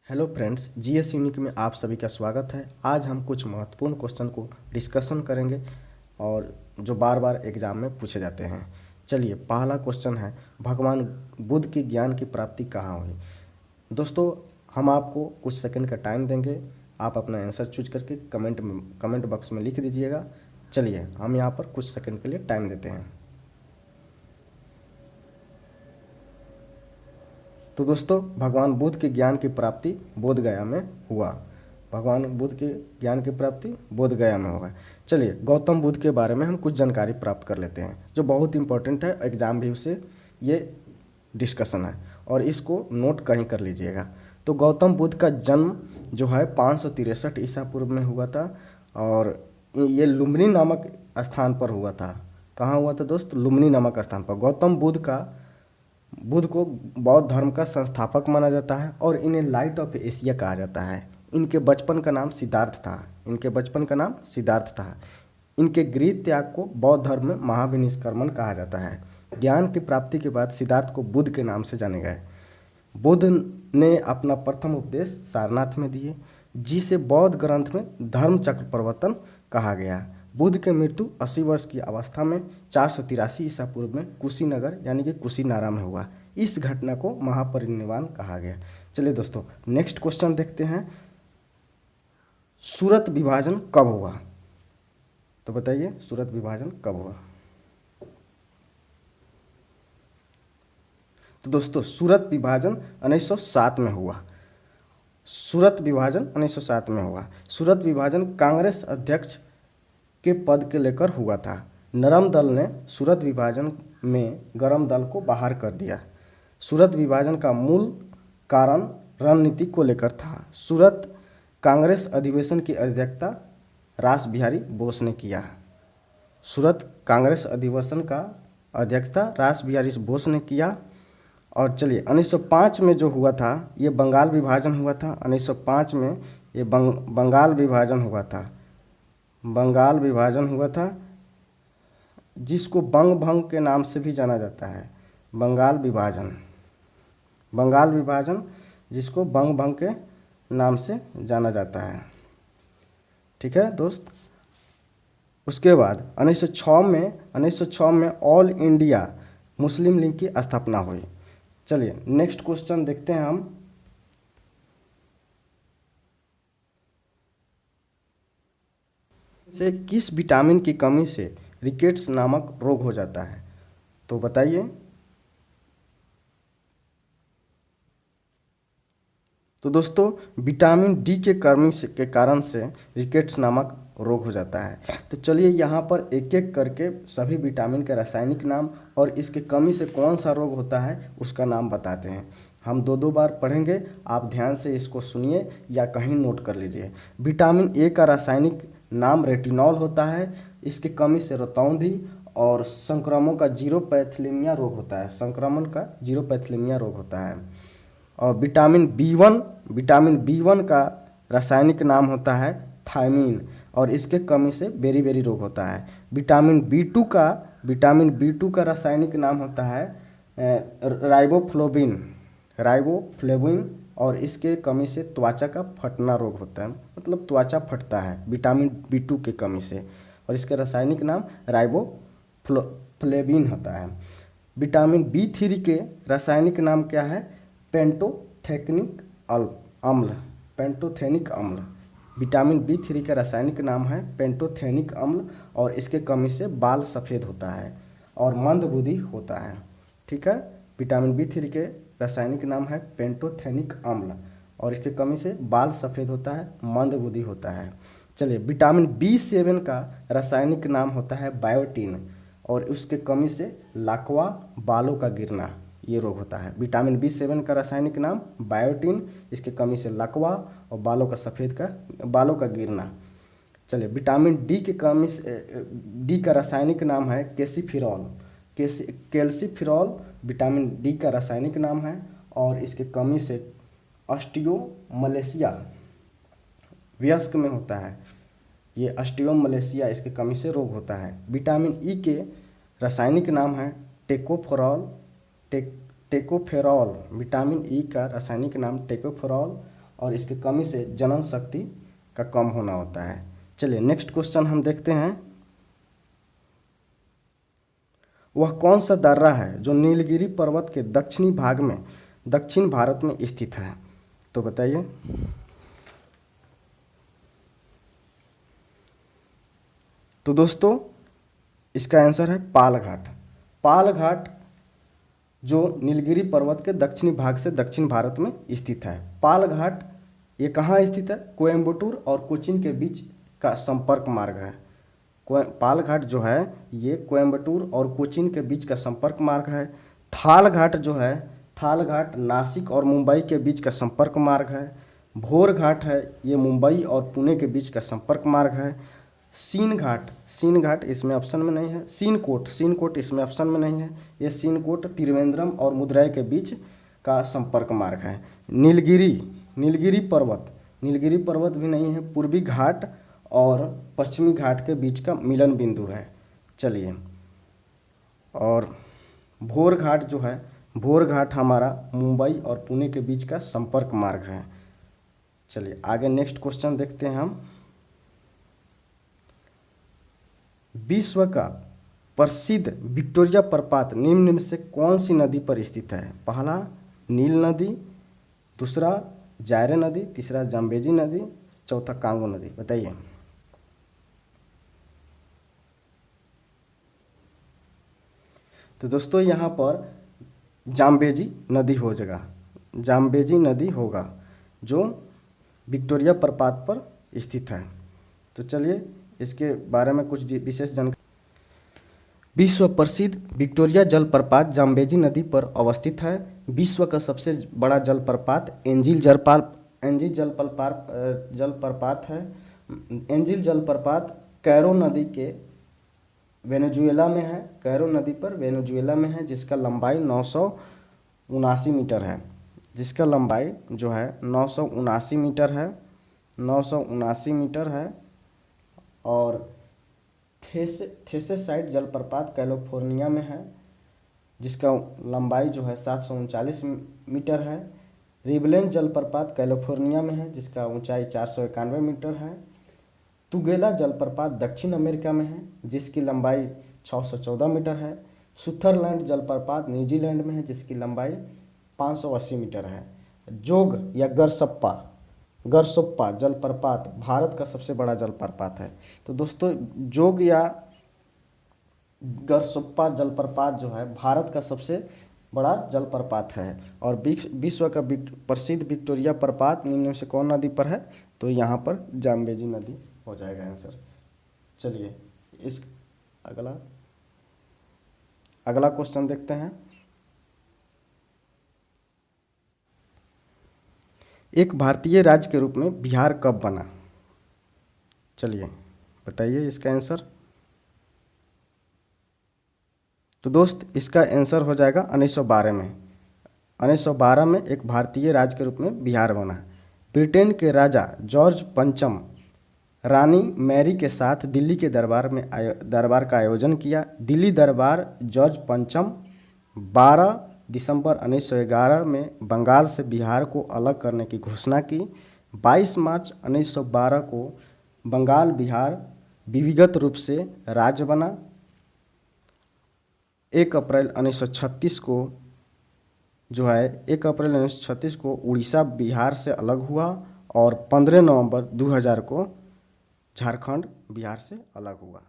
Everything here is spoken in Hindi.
हेलो फ्रेंड्स, जीएस यूनिक में आप सभी का स्वागत है। आज हम कुछ महत्वपूर्ण क्वेश्चन को डिस्कशन करेंगे और जो बार बार एग्जाम में पूछे जाते हैं। चलिए, पहला क्वेश्चन है, भगवान बुद्ध की ज्ञान की प्राप्ति कहाँ हुई। दोस्तों, हम आपको कुछ सेकंड का टाइम देंगे, आप अपना आंसर चूज करके कमेंट बॉक्स में लिख दीजिएगा। चलिए, हम यहाँ पर कुछ सेकंड के लिए टाइम देते हैं। तो दोस्तों, भगवान बुद्ध के ज्ञान की प्राप्ति बोध गया में हुआ। भगवान बुद्ध के ज्ञान की प्राप्ति बोध गया में हुआ। चलिए, गौतम बुद्ध के बारे में हम कुछ जानकारी प्राप्त कर लेते हैं जो बहुत इंपॉर्टेंट है। एग्जाम भी उससे ये डिस्कशन है और इसको नोट कहीं कर लीजिएगा। तो गौतम बुद्ध का जन्म जो है 563 ईसा पूर्व में हुआ था और ये लुम्बिनी नामक स्थान पर हुआ था। कहाँ हुआ था दोस्त? लुम्बिनी नामक स्थान पर। गौतम बुद्ध को बौद्ध धर्म का संस्थापक माना जाता है और इन्हें लाइट ऑफ एशिया कहा जाता है। इनके बचपन का नाम सिद्धार्थ था। इनके गृह त्याग को बौद्ध धर्म में महाविनिष्क्रमण कहा जाता है। ज्ञान की प्राप्ति के बाद सिद्धार्थ को बुद्ध के नाम से जाने गए। बुद्ध ने अपना प्रथम उपदेश सारनाथ में दिए, जिसे बौद्ध ग्रंथ में धर्म चक्र प्रवर्तन कहा गया। बुद्ध के मृत्यु 80 वर्ष की अवस्था में 483 ईसा पूर्व में कुशीनगर यानी कि कुशीनारा में हुआ। इस घटना को महापरिनिर्वाण कहा गया। चलिए दोस्तों, नेक्स्ट क्वेश्चन देखते हैं, सूरत विभाजन कब हुआ? तो बताइए, सूरत विभाजन कब हुआ? तो दोस्तों, सूरत विभाजन 1907 में हुआ। सूरत विभाजन कांग्रेस अध्यक्ष के पद के लेकर हुआ था। नरम दल ने सूरत विभाजन में गरम दल को बाहर कर दिया। सूरत विभाजन का मूल कारण रणनीति को लेकर था। सूरत कांग्रेस अधिवेशन की अध्यक्षता रास बिहारी बोस ने किया। और चलिए, 1905 में जो हुआ था ये बंगाल विभाजन हुआ था। 1905 में ये बंगाल विभाजन हुआ था, जिसको बंग भंग के नाम से भी जाना जाता है। बंगाल विभाजन जिसको बंग भंग के नाम से जाना जाता है। ठीक है दोस्त। उसके बाद 1906 में ऑल इंडिया मुस्लिम लीग की स्थापना हुई। चलिए, नेक्स्ट क्वेश्चन देखते हैं हम, से किस विटामिन की कमी से रिकेट्स नामक रोग हो जाता है? तो बताइए। तो दोस्तों, विटामिन डी के के कारण से रिकेट्स नामक रोग हो जाता है। तो चलिए, यहाँ पर एक एक करके सभी विटामिन के रासायनिक नाम और इसके कमी से कौन सा रोग होता है उसका नाम बताते हैं। हम दो बार पढ़ेंगे, आप ध्यान से इसको सुनिए या कहीं नोट कर लीजिए। विटामिन ए का रासायनिक नाम रेटिनॉल होता है। इसकी कमी से रतौंधी और संक्रमण का जीरोपैथीमिया रोग होता है। और विटामिन बी वन का रासायनिक नाम होता है थायमीन और इसके कमी से बेरी रोग होता है। विटामिन बी टू का रासायनिक नाम होता है राइबोफ्लेविन और इसके कमी से त्वचा का फटना रोग होता है, मतलब त्वचा फटता है विटामिन बी2 के कमी से, और इसका रासायनिक नाम राइबोफ्लेविन होता है। विटामिन बी3 के रासायनिक नाम क्या है? पेंटोथेनिक अम्ल। विटामिन बी3 का रासायनिक नाम है पेंटोथेनिक अम्ल और इसके कमी से बाल सफ़ेद होता है और मंदबुद्धि होता है। ठीक है, विटामिन बी3 के रासायनिक नाम है पेंटोथेनिक अम्ल और इसके कमी से बाल सफ़ेद होता है, मंदबुद्धि होता है। चलिए, विटामिन बी7 का रासायनिक नाम होता है बायोटीन और उसके कमी से लाकवा, बालों का गिरना, ये रोग होता है। विटामिन बी7 का रासायनिक नाम बायोटीन, इसके कमी से लकवा और बालों का गिरना। चलिए, विटामिन डी के कमी से डी का रासायनिक नाम है कैल्सीफिरॉल विटामिन डी का रासायनिक नाम है और इसके कमी से ऑस्टियोमलेशिया वयस्क में होता है। ये ऑस्टियोमलेशिया इसके कमी से रोग होता है। विटामिन ई के रासायनिक नाम है टेकोफेरॉल। विटामिन ई का रासायनिक नाम टेकोफेरॉल और इसके कमी से जनन शक्ति का कम होना होता है। चलिए नेक्स्ट क्वेश्चन हम देखते हैं। वह कौन सा दर्रा है जो नीलगिरी पर्वत के दक्षिणी भाग में दक्षिण भारत में स्थित है? तो बताइए। तो दोस्तों इसका आंसर है पाल घाट। पाल घाट जो नीलगिरी पर्वत के दक्षिणी भाग से दक्षिण भारत में स्थित है। पाल घाट ये कहाँ स्थित है? कोयम्बटूर और कोचीन के बीच का संपर्क मार्ग है। पाल घाट जो है ये कोयम्बटूर और कोचीन के बीच का संपर्क मार्ग है। थाल घाट जो है, थाल घाट नासिक और मुंबई के बीच का संपर्क मार्ग है। भोर घाट है ये मुंबई और पुणे के बीच का संपर्क मार्ग है। सीन घाट, सीन घाट इसमें ऑप्शन में नहीं है। सीनकोट, सीनकोट इसमें ऑप्शन में नहीं है। ये सीनकोट त्रिवेंद्रम और मुद्रै के बीच का संपर्क मार्ग है। नीलगिरी, नीलगिरी पर्वत, नीलगिरी पर्वत भी नहीं है। पूर्वी घाट और पश्चिमी घाट के बीच का मिलन बिंदु है। चलिए, और भोर घाट जो है, भोर घाट हमारा मुंबई और पुणे के बीच का संपर्क मार्ग है। चलिए आगे नेक्स्ट क्वेश्चन देखते हैं हम। विश्व का प्रसिद्ध विक्टोरिया प्रपात निम्न में से कौन सी नदी पर स्थित है? पहला नील नदी, दूसरा जायरे नदी, तीसरा जाम्बेजी नदी, चौथा कांगो नदी। बताइए। तो दोस्तों यहाँ पर जाम्बेजी नदी हो जाएगा, जाम्बेजी नदी होगा जो विक्टोरिया प्रपात पर स्थित है। तो चलिए इसके बारे में कुछ विशेष जानकारी। विश्व प्रसिद्ध विक्टोरिया जलप्रपात जाम्बेजी नदी पर अवस्थित है। विश्व का सबसे बड़ा जलप्रपात एंजिल जलप्रपात है। एंजिल जलप्रपात कैरो नदी के वेनेजुएला में है, कैरो नदी पर वेनेजुएला में है, जिसका लंबाई 979 मीटर है, जिसका लंबाई जो है 979 मीटर है, 979 मीटर है। और थेसेसाइड जलप्रपात कैलिफोर्निया में है, जिसका लंबाई जो है 739 मीटर है। रिवलेंस जलप्रपात कैलिफोर्निया में है, जिसका ऊंचाई 491 मीटर है। तुगेला जलप्रपात दक्षिण अमेरिका में है, जिसकी लंबाई 614 मीटर है। सुथरलैंड जलप्रपात न्यूजीलैंड में है, जिसकी लंबाई 580 मीटर है। जोग या गरसोप्पा जलप्रपात भारत का सबसे बड़ा जलप्रपात है। तो दोस्तों जोग या गरसोप्पा जलप्रपात जो है भारत का सबसे बड़ा जलप्रपात है। और विश्व का प्रसिद्ध विक्टोरिया प्रपात निम्न में से कौन नदी पर है? तो यहाँ पर जाम्बेजी नदी हो जाएगा आंसर। चलिए इस अगला क्वेश्चन देखते हैं। एक भारतीय राज्य के रूप में बिहार कब बना? चलिए बताइए इसका आंसर। तो दोस्त इसका आंसर हो जाएगा 1912 में। 1912 में एक भारतीय राज्य के रूप में बिहार बना। ब्रिटेन के राजा जॉर्ज पंचम रानी मैरी के साथ दिल्ली के दरबार का आयोजन किया। दिल्ली दरबार जॉर्ज पंचम 12 दिसंबर 1911 में बंगाल से बिहार को अलग करने की घोषणा की। 22 मार्च 1912 को बंगाल बिहार विधिवत रूप से राज्य बना। 1 अप्रैल 1936 को जो है 1 अप्रैल 1936 को उड़ीसा बिहार से अलग हुआ और 15 नवंबर 2000 को झारखंड बिहार से अलग हुआ।